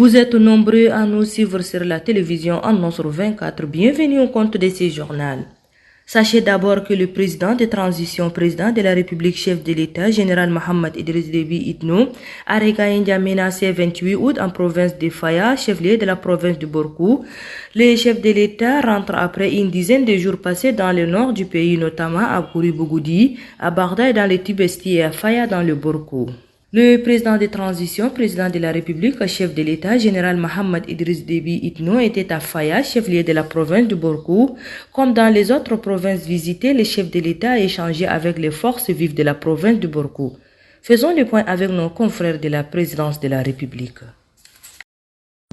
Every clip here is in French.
Vous êtes nombreux à nous suivre sur la télévision en sur 24. Bienvenue au compte de ces journaux. Sachez d'abord que le président de transition, président de la République, chef de l'État, général Mohamed Idriss Déby Itno, a regagné N'Djamena ce 28 août en province de Faya, chef-lieu de la province de Borkou. Le chef de l'État rentre après une dizaine de jours passés dans le nord du pays, notamment à Kouri-Bougoudi, à Barda dans le Tibesti et à Faya dans le Borkou. Le président de transition, président de la République, chef de l'État, général Mohamed Idriss Déby Itno, était à Faya, chef-lieu de la province de Borkou. Comme dans les autres provinces visitées, le chef de l'État a échangé avec les forces vives de la province de Borkou. Faisons le point avec nos confrères de la présidence de la République.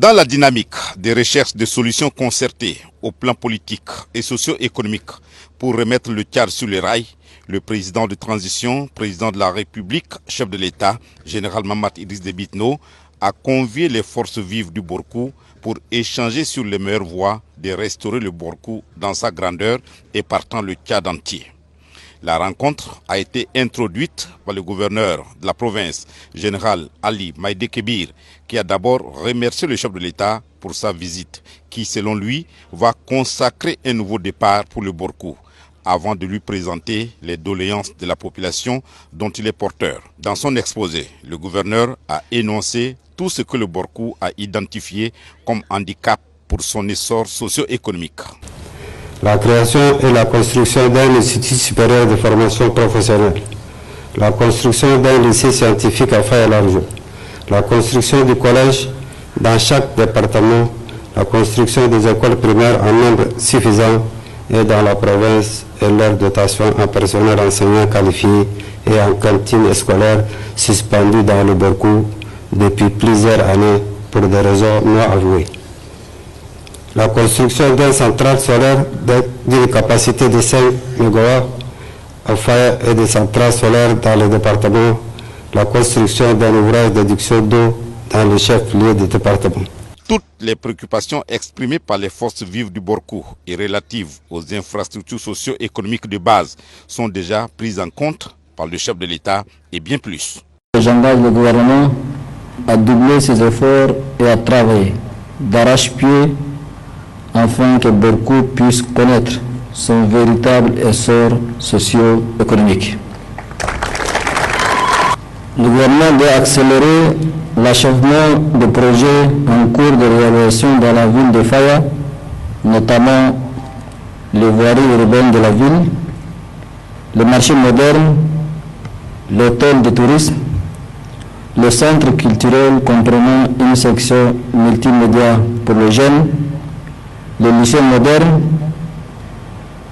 Dans la dynamique des recherches de solutions concertées au plan politique et socio-économique pour remettre le Tchad sur les rails, le président de transition, président de la République, chef de l'État, général Mohamed Idriss Déby Itno, a convié les forces vives du Borkou pour échanger sur les meilleures voies de restaurer le Borkou dans sa grandeur et partant le Tchad entier. La rencontre a été introduite par le gouverneur de la province, général Ali Maïdé Kébir, qui a d'abord remercié le chef de l'État pour sa visite, qui, selon lui, va consacrer un nouveau départ pour le Borkou, avant de lui présenter les doléances de la population dont il est porteur. Dans son exposé, le gouverneur a énoncé tout ce que le Borkou a identifié comme handicap pour son essor socio-économique. La création et la construction d'un institut supérieur de formation professionnelle, la construction d'un lycée scientifique à Faya-Largeau, la construction du collège dans chaque département, la construction des écoles primaires en nombre suffisant et dans la province et leur dotation en personnel enseignant qualifié et en cantine scolaire suspendue dans le Borkou depuis plusieurs années pour des raisons non avouées. La construction d'une centrale solaire d'une capacité de 5 MW à Faya et des centrales solaires dans le département, la construction d'un ouvrage d'adduction d'eau dans le chef-lieu du département. Toutes les préoccupations exprimées par les forces vives du Borkou et relatives aux infrastructures socio-économiques de base sont déjà prises en compte par le chef de l'État et bien plus. J'engage le gouvernement à doubler ses efforts et à travailler d'arrache-pied afin que Borkou puisse connaître son véritable essor socio-économique. Le gouvernement doit accélérer l'achèvement des projets en cours de réalisation dans la ville de Faya, notamment les voiries urbaines de la ville, le marché moderne, l'hôtel de tourisme, le centre culturel comprenant une section multimédia pour les jeunes, le lycée moderne,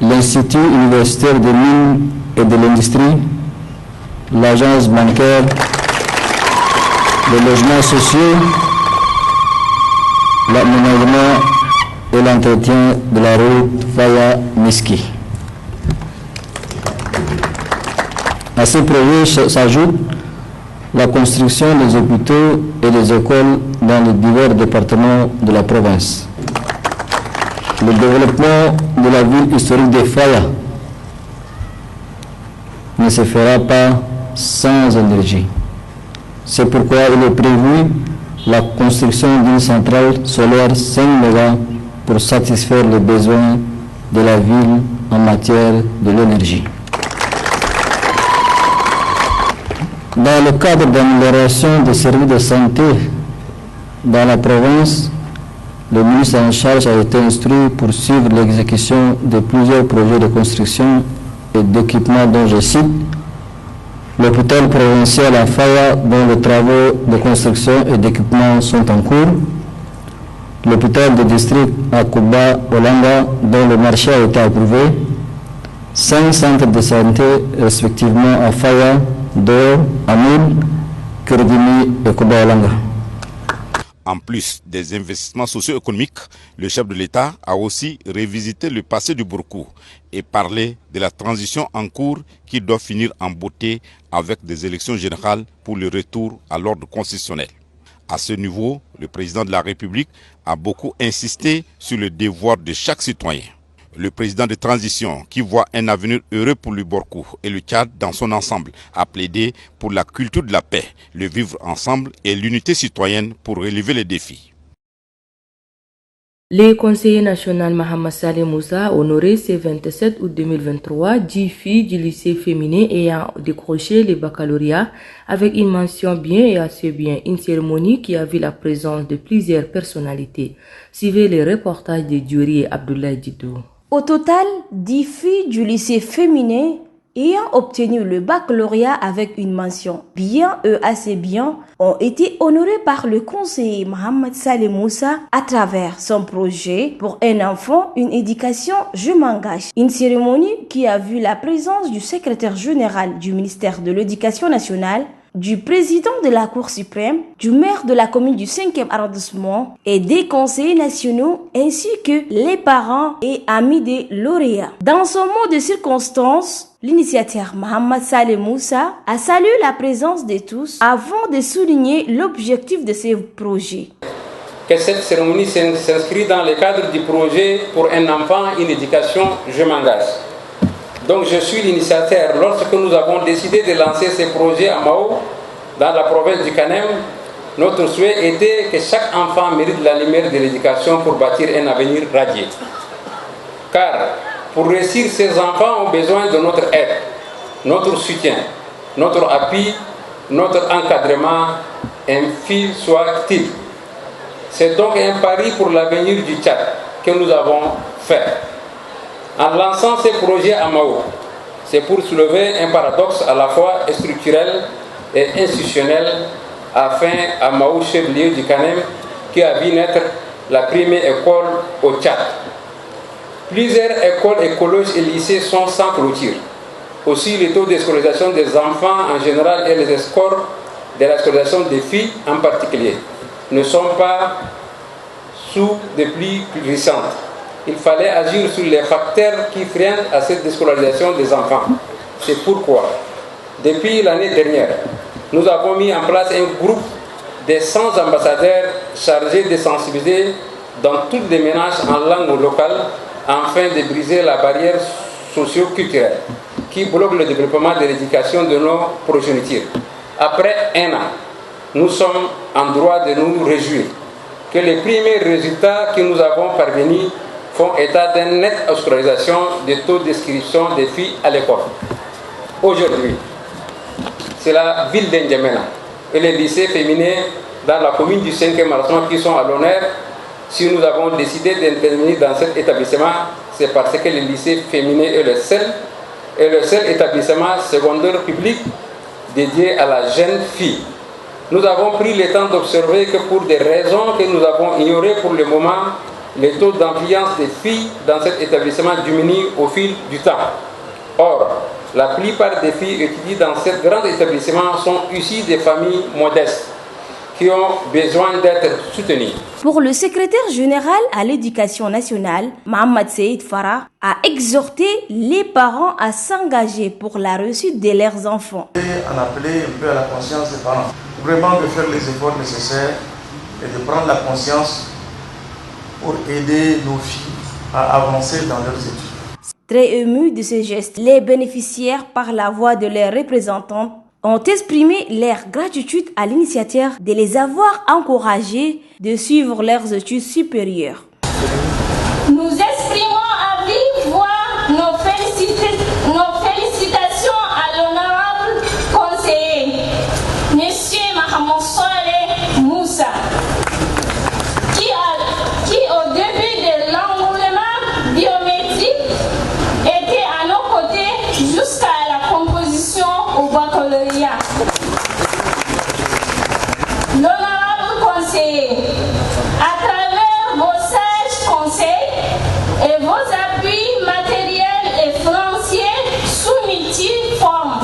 l'institut universitaire des mines et de l'industrie, l'agence bancaire, les logements sociaux, l'aménagement et l'entretien de la route Faya-Miski. À ces projets s'ajoute la construction des hôpitaux et des écoles dans les divers départements de la province. Le développement de la ville historique de Faya ne se fera pas sans énergie. C'est pourquoi il est prévu la construction d'une centrale solaire 5 MW pour satisfaire les besoins de la ville en matière de l'énergie. Dans le cadre d'amélioration des services de santé dans la province, le ministre en charge a été instruit pour suivre l'exécution de plusieurs projets de construction et d'équipement dont je cite l'hôpital provincial à Faya dont les travaux de construction et d'équipement sont en cours, l'hôpital de district à Kuba Olanga dont le marché a été approuvé, 5 centres de santé respectivement à Faya, Dor, Amoul, Kirdimi et Kuba Olanga. En plus des investissements socio-économiques, le chef de l'État a aussi révisité le passé du Borkou et parlé de la transition en cours qui doit finir en beauté avec des élections générales pour le retour à l'ordre constitutionnel. À ce niveau, le président de la République a beaucoup insisté sur le devoir de chaque citoyen. Le président de transition, qui voit un avenir heureux pour le Borkou et le Tchad dans son ensemble, a plaidé pour la culture de la paix, le vivre ensemble et l'unité citoyenne pour relever les défis. Le conseiller national Mohamed Saleh Moussa a honoré ce 27 août 2023 10 filles du lycée féminin ayant décroché le baccalauréat avec une mention bien et assez bien. Une cérémonie qui a vu la présence de plusieurs personnalités. Suivez les reportages de Diori et Abdoulaye Didou. Au total, 10 filles du lycée féminin ayant obtenu le baccalauréat avec une mention bien et assez bien ont été honorées par le conseiller Mohamed Saleh Moussa à travers son projet pour un enfant, une éducation, je m'engage. Une cérémonie qui a vu la présence du secrétaire général du ministère de l'Éducation nationale, du président de la Cour suprême, du maire de la commune du 5e arrondissement et des conseillers nationaux ainsi que les parents et amis des lauréats. Dans son mot de circonstance, l'initiateur Mohamed Saleh Moussa a salué la présence de tous avant de souligner l'objectif de ce projet. Que cette cérémonie s'inscrit dans le cadre du projet pour un enfant, une éducation, je m'engage. Donc je suis l'initiateur. Lorsque nous avons décidé de lancer ce projet à Mao, dans la province du Kanem, notre souhait était que chaque enfant mérite la lumière de l'éducation pour bâtir un avenir radieux. Car pour réussir, ces enfants ont besoin de notre aide, notre soutien, notre appui, notre encadrement, un fil soit actif. C'est donc un pari pour l'avenir du Tchad que nous avons fait. En lançant ce projet à Mao, c'est pour soulever un paradoxe à la fois structurel et institutionnel afin à Mao, chef-lieu du Kanem, qui a vu naître la première école au Tchad. Plusieurs écoles et collèges et lycées sont sans clôture. Aussi, le taux de scolarisation des enfants en général et les scores de la scolarisation des filles en particulier ne sont pas sous des pluies plus récentes. Il fallait agir sur les facteurs qui freinent à cette déscolarisation des enfants. C'est pourquoi, depuis l'année dernière, nous avons mis en place un groupe de 100 ambassadeurs chargés de sensibiliser dans tous les ménages en langue locale afin de briser la barrière socio-culturelle qui bloque le développement de l'éducation de nos progénitures. Après un an, nous sommes en droit de nous réjouir que les premiers résultats que nous avons parvenus font état d'une nette scolarisation des taux d'inscription des filles à l'école. Aujourd'hui, c'est la ville d'Indiamena et les lycées féminins dans la commune du 5e arrondissement qui sont à l'honneur. Si nous avons décidé d'intervenir dans cet établissement, c'est parce que le lycée féminin est le seul établissement secondaire public dédié à la jeune fille. Nous avons pris le temps d'observer que pour des raisons que nous avons ignorées pour le moment, les taux d'influence des filles dans cet établissement diminuent au fil du temps. Or, la plupart des filles étudiées dans ce grand établissement sont issues des familles modestes qui ont besoin d'être soutenues. Pour le secrétaire général à l'éducation nationale, Mohamed Seyd Farah a exhorté les parents à s'engager pour la réussite de leurs enfants. On appelait un peu à la conscience des parents, vraiment de faire les efforts nécessaires et de prendre la conscience pour aider nos filles à avancer dans leurs études. Très émus de ce geste, les bénéficiaires, par la voix de leurs représentants, ont exprimé leur gratitude à l'initiateur de les avoir encouragés de suivre leurs études supérieures. Nous exprimons à vive voix nos félicitations à l'honorable conseiller, Monsieur Mohamed Saleh Moussa, qui au début de l'enrôlement biométrique était à nos côtés jusqu'à la composition au baccalauréat. L'honorable conseiller, à travers vos sages conseils et vos appuis matériels et financiers sous multiples formes,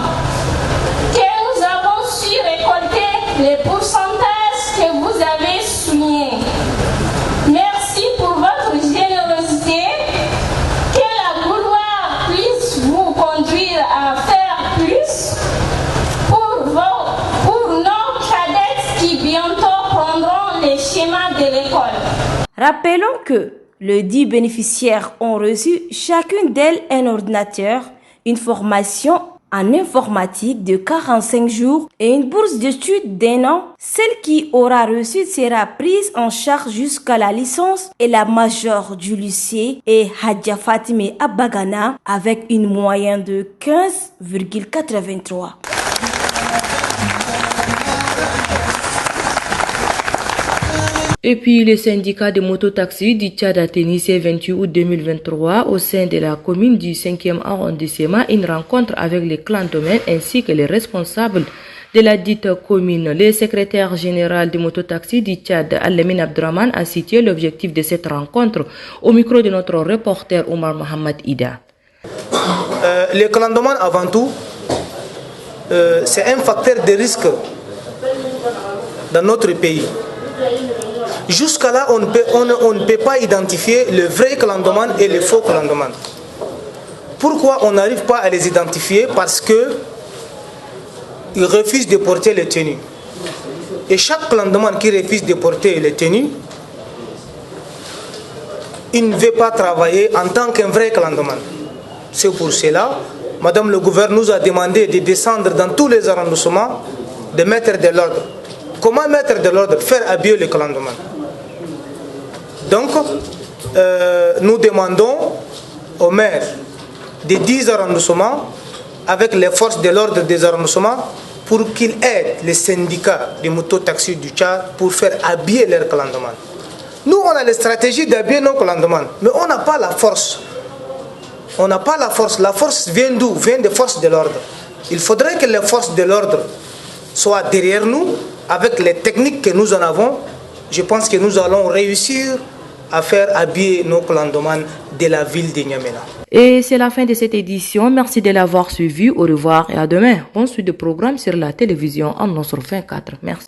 que nous avons su récolter les pourcentages que vous avez soulignés. Merci pour votre générosité. Que la gloire puisse vous conduire à faire plus pour nos cadettes qui bientôt prendront les schémas de l'école. Rappelons que les 10 bénéficiaires ont reçu chacune d'elles un ordinateur, une formation en informatique de 45 jours et une bourse d'études d'1 an. Celle qui aura reçu sera prise en charge jusqu'à la licence et la majeure du lycée est Hadja Fatime Abagana avec une moyenne de 15,83. Et puis, le syndicat de mototaxis du Tchad a tenu ce 28 août 2023 au sein de la commune du 5e arrondissement une rencontre avec les clans domaines ainsi que les responsables de la dite commune. Le secrétaire général du mototaxi du Tchad, Al-Amin Abdraman, a cité l'objectif de cette rencontre au micro de notre reporter Omar Mohamed Ida. Les clans domaines, avant tout, c'est un facteur de risque dans notre pays. Jusqu'à là, on ne peut pas identifier le vrai clandomane et le faux clandomane. Pourquoi on n'arrive pas à les identifier? Parce qu'ils refusent de porter les tenues. Et chaque clandomane qui refuse de porter les tenues, il ne veut pas travailler en tant qu'un vrai clandomane. C'est pour cela, Madame le gouverneur nous a demandé de descendre dans tous les arrondissements, de mettre de l'ordre. Comment mettre de l'ordre? Faire habiller les clandomane. Donc, nous demandons au maire des 10 arrondissements, avec les forces de l'ordre des arrondissements, pour qu'ils aident les syndicats des mototaxis du Tchad pour faire habiller leurs clandomane. Nous, on a la stratégie d'habiller nos clandomane, mais on n'a pas la force. On n'a pas la force. La force vient d'où? Vient des forces de l'ordre. Il faudrait que les forces de l'ordre soient derrière nous, avec les techniques que nous en avons. Je pense que nous allons réussir à faire habiller nos clandomane de la ville de N'Djamena. Et c'est la fin de cette édition. Merci de l'avoir suivi. Au revoir et à demain. Bonne suite de programme sur la télévision en Nonsur 24. Merci.